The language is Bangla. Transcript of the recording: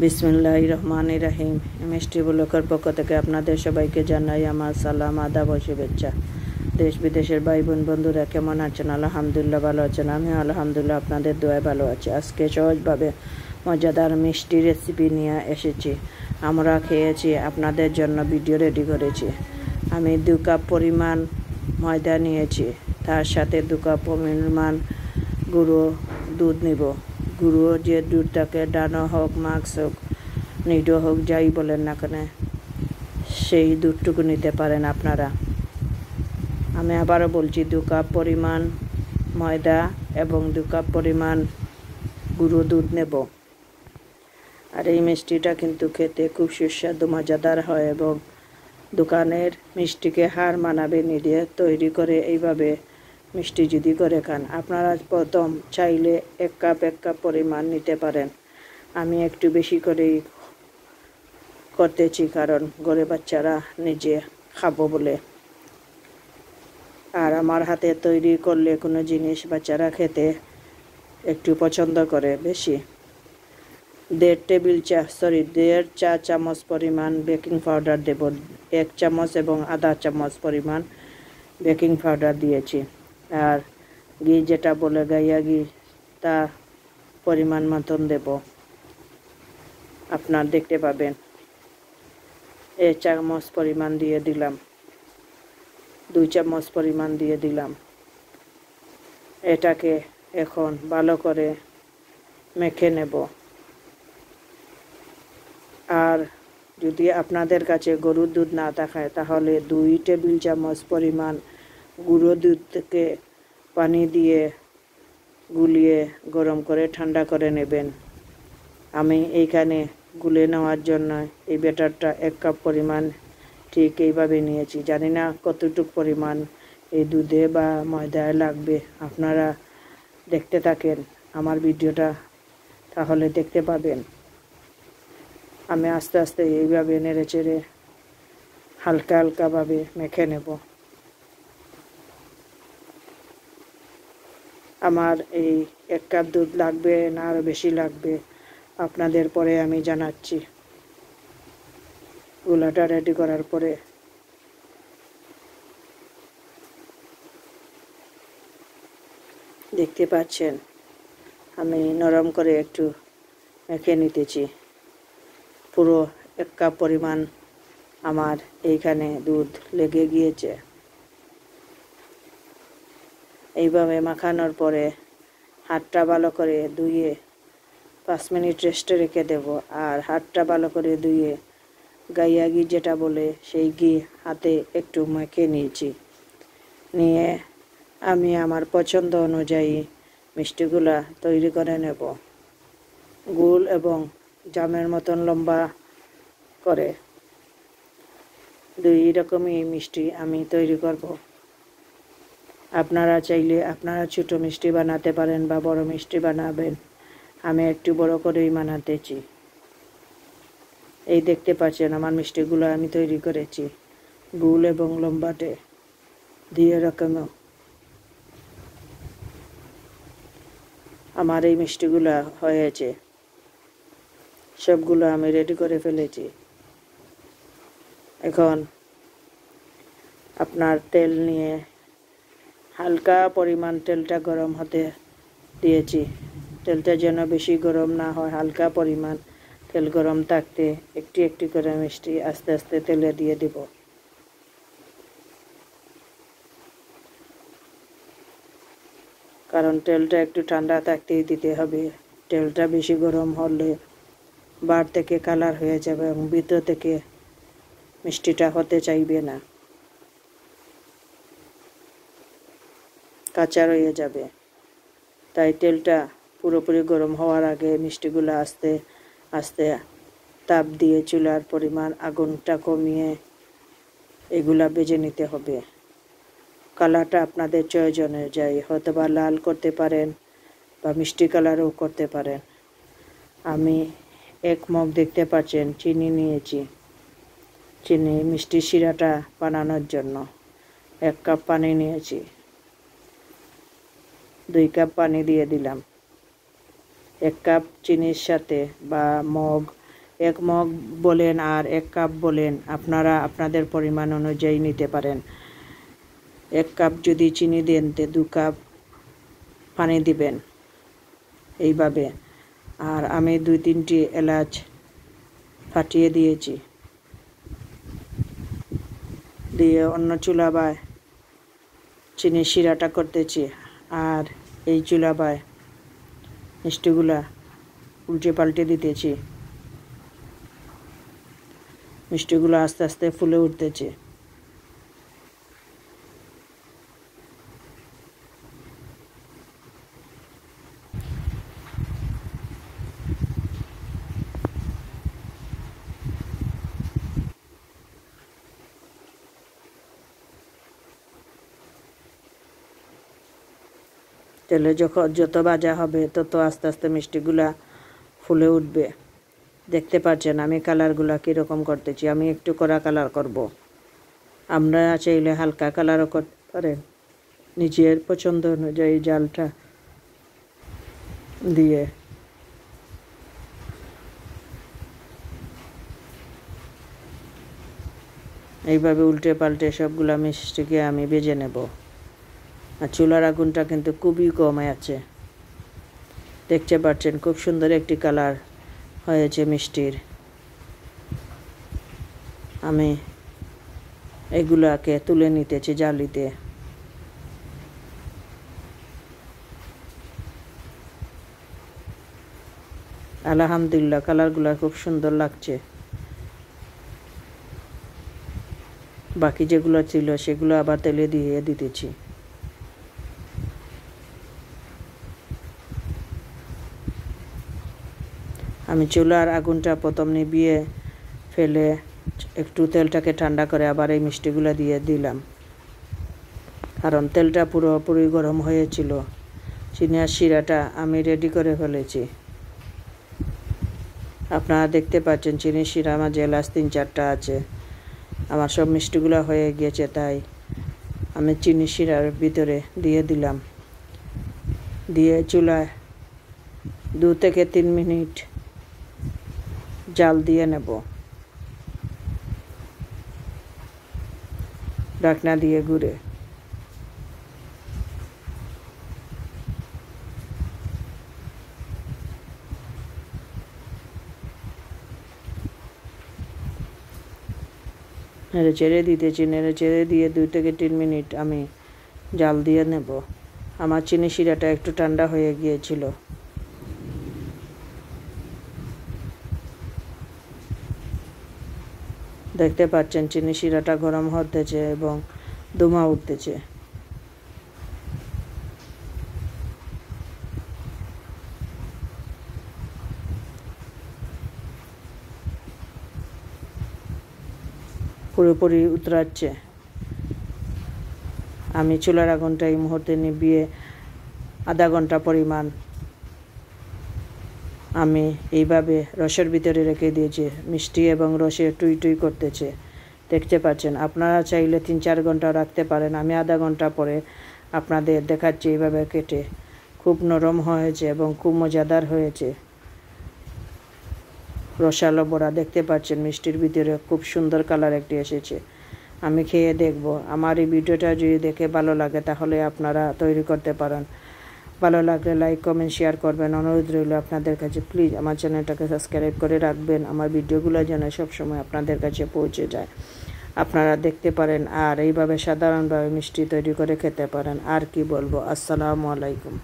বিসমিল্লাহির রহমানির রহিম। মিষ্টি ব্লকের পক্ষ থেকে আপনাদের সবাইকে জানাই আমার সালাম, আদাব ও শুভেচ্ছা। দেশ বিদেশের ভাই বোন বন্ধুরা কেমন আছেন? আলহামদুলিল্লাহ ভালো আছেন। আমি আলহামদুলিল্লাহ আপনাদের দোয়ায় ভালো আছি। আজকে সহজভাবে মজাদার মিষ্টি রেসিপি নিয়ে এসেছি। আমরা খেয়েছি, আপনাদের জন্য ভিডিও রেডি করেছি। আমি 2 কাপ পরিমাণ ময়দা নিয়েছি, তার সাথে 2 কাপ পরিমাণ গুঁড়ো দুধ নিব। গুঁড়ো যে দুধটাকে ডানো হোক, মাক্স হোক, নিডো হোক, যাই বলেন না কেন, সেই দুধটুকু নিতে পারেন আপনারা। আমি আবারও বলছি, 2 কাপ পরিমাণ ময়দা এবং 2 কাপ পরিমাণ গুঁড়ো দুধ নেব। আর এই মিষ্টিটা কিন্তু খেতে খুব সুস্বাদু মজাদার হয় এবং দোকানের মিষ্টিকে হার মানাবে নিয়ে তৈরি করে এইভাবে মিষ্টি যদি করে খান, আপনারা প্রথম চাইলে 1 কাপ পরিমাণ নিতে পারেন। আমি একটু বেশি করেই করতেছি, কারণ ঘরে বাচ্চারা নিজে খাবো বলে। আর আমার হাতে তৈরি করলে কোনো জিনিস বাচ্চারা খেতে একটু পছন্দ করে বেশি। 1.5 চা চামচ পরিমাণ বেকিং পাউডার দেব। 1 চামচ এবং আধা চামচ পরিমাণ বেকিং পাউডার দিয়েছি। আর ঘি, যেটা বলে গাইয়া ঘি, তা পরিমাণ মতন দেব। আপনার দেখতে পাবেন 1 চামচ পরিমাণ দিয়ে দিলাম, 2 চামচ পরিমাণ দিয়ে দিলাম। এটাকে এখন ভালো করে মেখে নেব। আর যদি আপনাদের কাছে গরুর দুধ না থাকে, তাহলে 2 টেবিল চামচ পরিমাণ গুঁড়ো দুধকে পানি দিয়ে গুলিয়ে গরম করে ঠান্ডা করে নেবেন। আমি এইখানে গুলে নেওয়ার জন্য এই ব্যাটারটা 1 কাপ পরিমাণ ঠিক এইভাবে নিয়েছি। জানি না কতটুকু পরিমাণ এই দুধে বা ময়দায় লাগবে। আপনারা দেখতে থাকেন আমার ভিডিওটা, তাহলে দেখতে পাবেন। আমি আস্তে আস্তে এইভাবে নেড়ে চেড়ে হালকা হালকাভাবে মেখে নেব। আমার এই 1 কাপ দুধ লাগবে না আরও বেশি লাগবে, আপনাদের পরে আমি জানাচ্ছি। গোলাটা রেডি করার পরে দেখতে পাচ্ছেন আমি নরম করে একটু মেখে নিতেছি। পুরো 1 কাপ পরিমাণ আমার এইখানে দুধ লেগে গিয়েছে। এইভাবে মাখানোর পরে হাতটা ভালো করে ধুয়ে 5 মিনিট রেস্টে রেখে দেব। আর হাতটা ভালো করে ধুয়ে গাইয়া ঘি, যেটা বলে, সেই ঘি হাতে একটু মেখে নিয়েছি। নিয়ে আমি আমার পছন্দ অনুযায়ী মিষ্টিগুলা তৈরি করে নেব। গোল এবং জামের মতন লম্বা করে 2 রকমই মিষ্টি আমি তৈরি করব। আপনারা চাইলে আপনারা ছোট মিষ্টি বানাতে পারেন বা বড় মিষ্টি বানাবেন। আমি একটু বড় করেই বানাতেছি। এই দেখতে পাচ্ছেন আমার মিষ্টিগুলো আমি তৈরি করেছি গোল এবং লম্বাটে 2 রকমও। আমার এই মিষ্টিগুলো হয়েছে, সবগুলো আমি রেডি করে ফেলেছি। এখন আপনার তেল নিয়ে হালকা পরিমাণ তেলটা গরম হতে দিয়েছি। তেলটা যেন বেশি গরম না হয়, হালকা পরিমাণ তেল গরম থাকতে একটি একটি করে মিষ্টি আস্তে আস্তে তেলে দিয়ে দিব। কারণ তেলটা একটু ঠান্ডা থাকতেই দিতে হবে। তেলটা বেশি গরম হলে বার থেকে কালার হয়ে যাবে এবং ভিতর থেকে মিষ্টিটা হতে চাইবে না, কাঁচা রয়ে যাবে। তাই তেলটা পুরোপুরি গরম হওয়ার আগে মিষ্টিগুলো আস্তে আস্তে তাপ দিয়ে চুলার পরিমাণ আগুনটা কমিয়ে এগুলা ভেজে নিতে হবে। কালারটা আপনাদের চয়েস অনুযায়ী, হয়তো বা লাল করতে পারেন বা মিষ্টি কালারও করতে পারেন। আমি 1 মগ দেখতে পাচ্ছেন চিনি নিয়েছি। চিনি মিষ্টি শিরাটা বানানোর জন্য 1 কাপ পানি নিয়েছি। 2 কাপ পানি দিয়ে দিলাম। 1 কাপ চিনির সাথে বা মগ 1 মগ বলেন আর 1 কাপ বলেন, আপনারা আপনাদের পরিমাণ অনুযায়ী নিতে পারেন। 1 কাপ যদি চিনি দেন তো 2 কাপ পানি দিবেন এইভাবে। আর আমি 2-3টি এলাচ ফাটিয়ে দিয়েছি, দিয়ে অন্য চুলায় চিনির শিরাটা করতেছি। আর এই চুলায় মিষ্টিগুলা উল্টে পাল্টে দিতেছি। মিষ্টিগুলো আস্তে আস্তে ফুলে উঠতেছে। তেলে যত ভাজা হবে তত আস্তে আস্তে মিষ্টিগুলা ফুলে উঠবে। দেখতে পাচ্ছেন আমি কালারগুলা কীরকম করতেছি। আমি একটু কড়া কালার করব, আমরা চাইলে হালকা কালারও করতে পারেন, নিজের পছন্দ অনুযায়ী জালটা দিয়ে। এইভাবে উল্টে পাল্টে সবগুলা মিষ্টিকে আমি ভেজে নেব। আর চুলার আগুনটা কিন্তু খুবই কমে আছে। দেখতে পাচ্ছেন খুব সুন্দর একটি কালার হয়েছে মিষ্টির। আমি এগুলাকে তুলে নিতেছি জালিতে। আলহামদুলিল্লাহ কালারগুলা খুব সুন্দর লাগছে। বাকি যেগুলো ছিল সেগুলো আবার তেলে দিয়ে দিতেছি। আমি চুলার আগুনটা প্রথম নিভিয়ে ফেলে একটু তেলটাকে ঠান্ডা করে আবার এই মিষ্টিগুলো দিয়ে দিলাম, কারণ তেলটা পুরোপুরি গরম হয়েছিল। চিনির শিরাটা আমি রেডি করে ফেলেছি। আপনারা দেখতে পাচ্ছেন চিনির শিরা আমার গ্লাস 3-4টা আছে। আমার সব মিষ্টিগুলো হয়ে গিয়েছে, তাই আমি চিনির শিরার ভিতরে দিয়ে দিলাম। দিয়ে চুলায় 2 থেকে 3 মিনিট জাল দিয়ে নেব, ঢাকনা দিয়ে ঘুরে। নেড়ে চেড়ে দিতেছি, নেড়ে চেড়ে দিয়ে 2 থেকে 3 মিনিট আমি জাল দিয়ে নেব। আমার চিনি শিরাটা একটু ঠান্ডা হয়ে গিয়েছিল। দেখতে পাচ্ছেন চিনি শিরাটা গরম হতেছে এবং ধোঁয়া উঠতেছে। পুরোপুরি উতরাচ্ছে। আমি চুলার আগুনটা এই মুহূর্তে নিভিয়ে আধা ঘন্টা পরিমাণ আমি এইভাবে রসের ভিতরে রেখে দিয়েছি। মিষ্টি এবং রসে টুই টুই করতেছে, দেখতে পাচ্ছেন। আপনারা চাইলে 3-4 ঘন্টা রাখতে পারেন। আমি আধা ঘন্টা পরে আপনাদের দেখাচ্ছি এইভাবে কেটে। খুব নরম হয়েছে এবং খুব মজাদার হয়েছে। রসালো বড়া দেখতে পাচ্ছেন, মিষ্টির ভিতরে খুব সুন্দর কালার একটি এসেছে। আমি খেয়ে দেখব। আমার এই ভিডিওটা যদি দেখে ভালো লাগে তাহলে আপনারা তৈরি করতে পারেন। ভালো লাগলে লাইক কমেন্ট শেয়ার করবেন। অনুরোধ রইল আপনাদের কাছে, প্লিজ আমার চ্যানেলটাকে সাবস্ক্রাইব করে রাখবেন। আমার ভিডিওগুলো যেন সবসময় আপনাদের কাছে পৌঁছে যায়, আপনারা দেখতে পারেন। আর এইভাবে সাধারণভাবে মিষ্টি তৈরি করে খেতে পারেন। আর কি বলবো, আসসালামু আলাইকুম।